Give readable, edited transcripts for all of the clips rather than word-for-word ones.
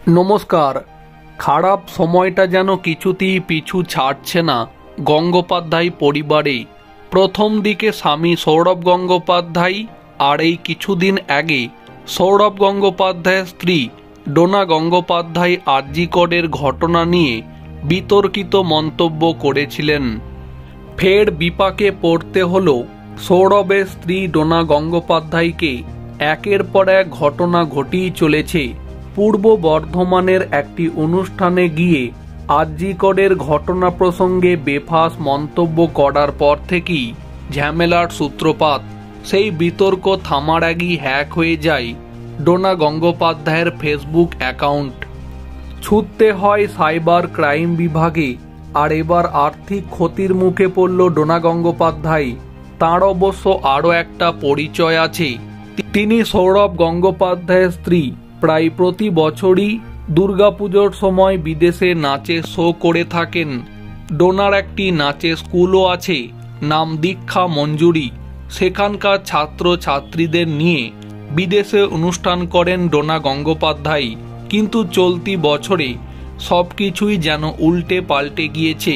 নমস্কার। খারাপ সময়টা যেন কিছুতেই পিছু ছাড়ছে না গঙ্গোপাধ্যায় পরিবারে। প্রথম দিকে স্বামী সৌরভ গঙ্গোপাধ্যায়, আর এই কিছুদিন আগে সৌরভ গঙ্গোপাধ্যায়ের স্ত্রী ডোনা গঙ্গোপাধ্যায় আরজি করের ঘটনা নিয়ে বিতর্কিত মন্তব্য করেছিলেন। ফের বিপাকে পড়তে হলো সৌরভের স্ত্রী ডোনা গঙ্গোপাধ্যায়কে। একের পর এক ঘটনা ঘটিয়ে চলেছে। পূর্ব বর্ধমানের একটি অনুষ্ঠানে গিয়ে আরজি করের ঘটনা প্রসঙ্গে বেফাঁস মন্তব্য করার পর থেকেই ঝামেলার সূত্রপাত। সেই বিতর্ক থামার আগেই হ্যাক হয়ে যায় ডোনা গঙ্গোপাধ্যায়ের ফেসবুক অ্যাকাউন্ট। ছুটতে হয় সাইবার ক্রাইম বিভাগে। আর এবার আর্থিক ক্ষতির মুখে পড়ল ডোনা গঙ্গোপাধ্যায়। তাঁর অবশ্য আরও একটা পরিচয় আছে। তিনি সৌরভ গঙ্গোপাধ্যায়ের স্ত্রী। প্রায় প্রতি বছরই দুর্গাপুজোর সময় বিদেশে নাচের শো করে থাকেন। ডোনার একটি নাচের স্কুলও আছে, নাম দীক্ষা মঞ্জুরি। সেখানকার ছাত্র ছাত্রীদের নিয়ে বিদেশে অনুষ্ঠান করেন ডোনা গঙ্গোপাধ্যায়। কিন্তু চলতি বছরে সব কিছুই যেন উল্টে পাল্টে গিয়েছে।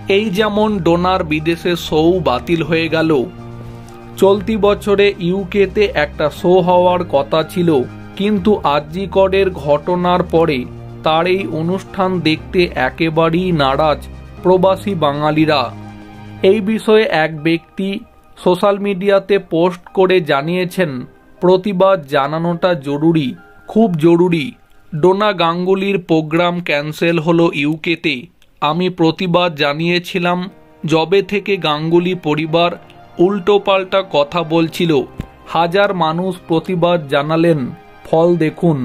এই যেমন ডোনার বিদেশের শো বাতিল হয়ে গেল। চলতি বছরে ইউকেতে একটা শো হওয়ার কথা ছিল, কিন্তু আরজি করের ঘটনার পরে তার এই অনুষ্ঠান দেখতে একেবারেই নারাজ প্রবাসী বাঙালিরা। এই বিষয়ে এক ব্যক্তি সোশ্যাল মিডিয়াতে পোস্ট করে জানিয়েছেন, প্রতিবাদ জানানোটা জরুরি, খুব জরুরি। ডোনা গাঙ্গুলির প্রোগ্রাম ক্যান্সেল হলো ইউকেতে। আমি প্রতিবাদ জানিয়েছিলাম। যবে থেকে গাঙ্গুলি পরিবার উল্টোপাল্টা কথা বলছিল, হাজার মানুষ প্রতিবাদ জানালেন। ফল দেখুন।